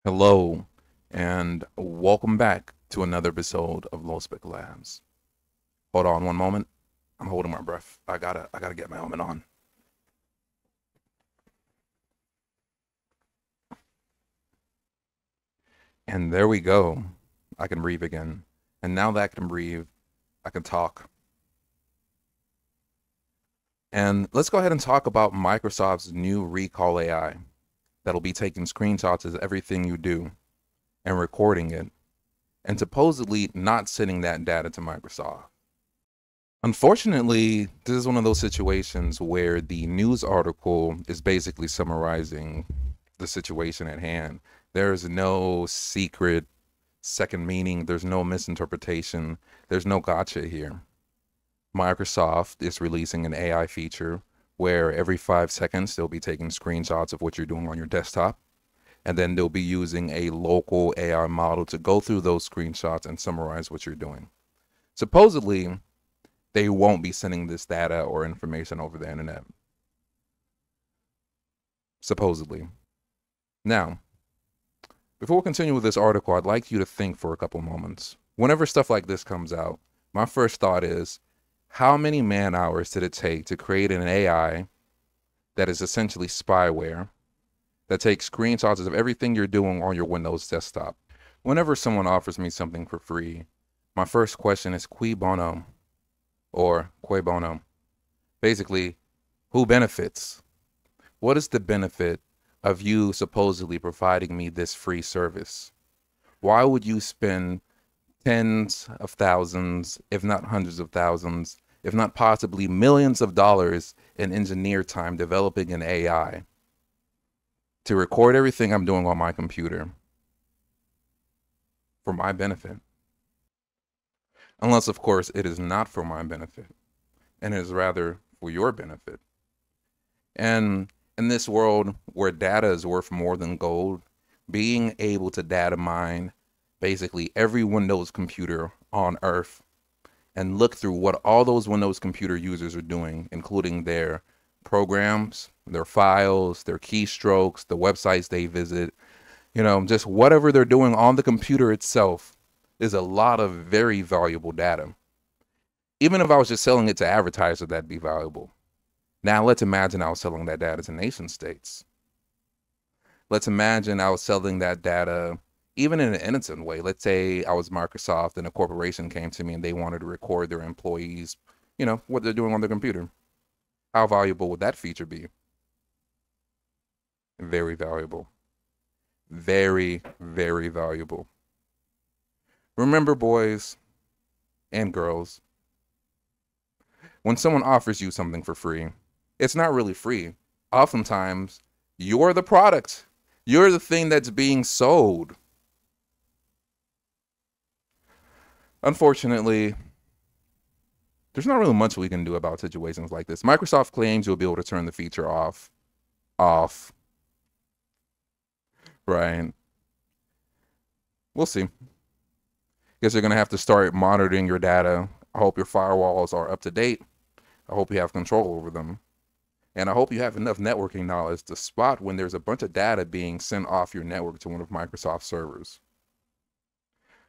Hello, and welcome back to another episode of Low Spec Labs. Hold on one moment. I'm holding my breath. I gotta get my helmet on. And there we go. I can breathe again. And now that I can breathe, I can talk. And let's go ahead and talk about Microsoft's new Recall AI that'll be taking screenshots of everything you do and recording it and supposedly not sending that data to Microsoft. Unfortunately, this is one of those situations where the news article is basically summarizing the situation at hand. There's no secret second meaning, there's no misinterpretation, there's no gotcha here. Microsoft is releasing an AI feature where every 5 seconds they'll be taking screenshots of what you're doing on your desktop, and then they'll be using a local AI model to go through those screenshots and summarize what you're doing. Supposedly, they won't be sending this data or information over the internet. Supposedly. Now, before we continue with this article, I'd like you to think for a couple moments. Whenever stuff like this comes out, my first thought is, how many man hours did it take to create an AI that is essentially spyware that takes screenshots of everything you're doing on your Windows desktop? Whenever someone offers me something for free, my first question is cui bono or que bono. Basically, who benefits? What is the benefit of you supposedly providing me this free service? Why would you spend tens of thousands, if not hundreds of thousands, if not possibly millions of dollars in engineer time developing an AI to record everything I'm doing on my computer for my benefit? Unless, of course, it is not for my benefit and it is rather for your benefit. And in this world where data is worth more than gold, being able to data mine basically every Windows computer on Earth and look through what all those Windows computer users are doing, including their programs, their files, their keystrokes, the websites they visit, just whatever they're doing on the computer itself, is a lot of very valuable data. Even if I was just selling it to advertisers, that'd be valuable. Now let's imagine I was selling that data to nation states. Let's imagine I was selling that data even in an innocent way. Let's say I was Microsoft and a corporation came to me and they wanted to record their employees, what they're doing on their computer. How valuable would that feature be? Very valuable. Very, very valuable. Remember, boys and girls, when someone offers you something for free, it's not really free. Oftentimes, you're the product. You're the thing that's being sold. Unfortunately, there's not really much we can do about situations like this. Microsoft claims you'll be able to turn the feature off. Right? We'll see. Guess you're going to have to start monitoring your data. I hope your firewalls are up to date. I hope you have control over them. And I hope you have enough networking knowledge to spot when there's a bunch of data being sent off your network to one of Microsoft's servers.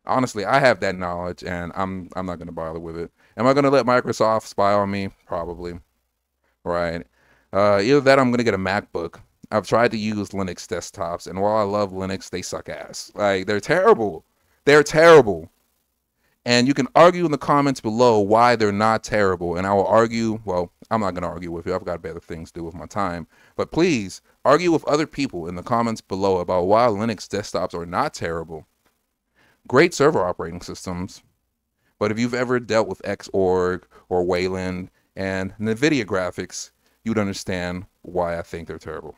Honestly, I have that knowledge, and I'm not going to bother with it. Am I going to let Microsoft spy on me? Probably. Right. Either that or I'm going to get a MacBook. I've tried to use Linux desktops, and while I love Linux, they suck ass. Like, they're terrible. They're terrible. And you can argue in the comments below why they're not terrible. And I will argue, well, I'm not going to argue with you. I've got better things to do with my time. But please argue with other people in the comments below about why Linux desktops are not terrible. Great server operating systems. But if you've ever dealt with Xorg or Wayland and NVIDIA graphics, you'd understand why I think they're terrible.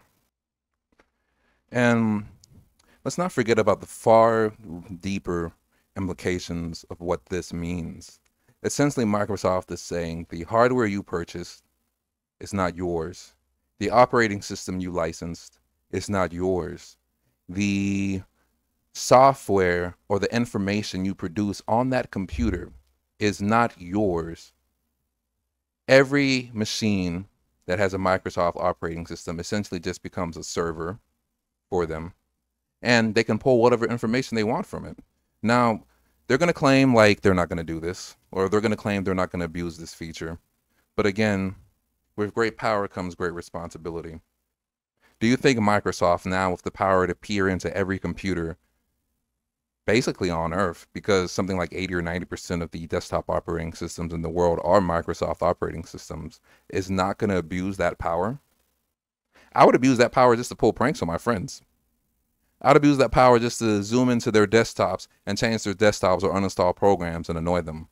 And let's not forget about the far deeper implications of what this means. Essentially, Microsoft is saying the hardware you purchased is not yours. The operating system you licensed is not yours. The software or the information you produce on that computer is not yours. Every machine that has a Microsoft operating system essentially just becomes a server for them. and they can pull whatever information they want from it. Now, they're going to claim like they're not going to do this, or they're going to claim they're not going to abuse this feature. But again, with great power comes great responsibility. Do you think Microsoft now, with the power to peer into every computer basically on Earth, because something like 80 or 90% of the desktop operating systems in the world are Microsoft operating systems, is not going to abuse that power? I would abuse that power just to pull pranks on my friends. I'd abuse that power just to zoom into their desktops and change their desktops or uninstall programs and annoy them.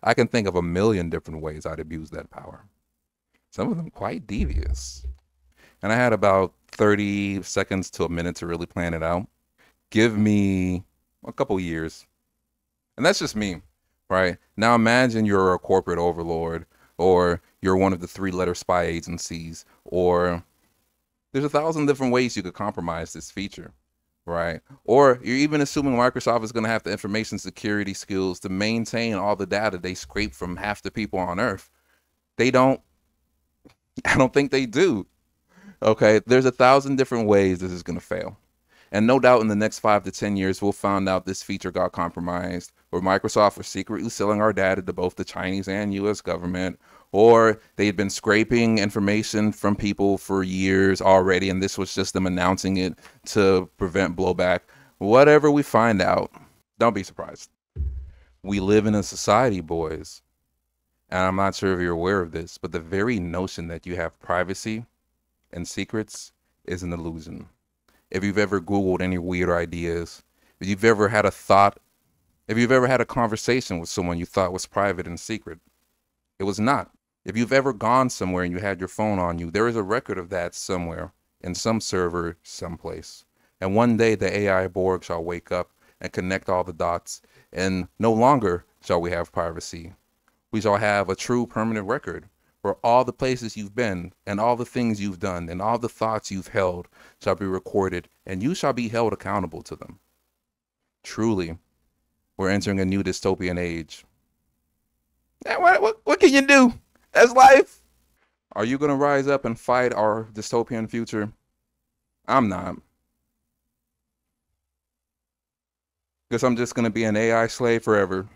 I can think of a million different ways I'd abuse that power. Some of them quite devious. And I had about 30 seconds to a minute to really plan it out. Give me a couple years. And that's just me, right? Now imagine you're a corporate overlord, or you're one of the 3-letter spy agencies, or there's 1,000 different ways you could compromise this feature, right? Or you're even assuming Microsoft is going to have the information security skills to maintain all the data they scrape from half the people on Earth. They don't. I don't think they do. Okay, there's 1,000 different ways this is going to fail. And no doubt in the next 5 to 10 years, we'll find out this feature got compromised, or Microsoft was secretly selling our data to both the Chinese and US government, or they had been scraping information from people for years already, and this was just them announcing it to prevent blowback. Whatever we find out, don't be surprised. We live in a society, boys, and I'm not sure if you're aware of this, but the very notion that you have privacy and secrets is an illusion. If you've ever Googled any weird ideas, if you've ever had a thought, if you've ever had a conversation with someone you thought was private and secret, it was not. If you've ever gone somewhere and you had your phone on you, there is a record of that somewhere in some server someplace. And one day the AI Borg shall wake up and connect all the dots, and no longer shall we have privacy. We shall have a true permanent record where all the places you've been and all the things you've done and all the thoughts you've held shall be recorded, and you shall be held accountable to them. Truly, we're entering a new dystopian age. And what can you do? That's life. Are you going to rise up and fight our dystopian future? I'm not. Guess I'm just going to be an AI slave forever.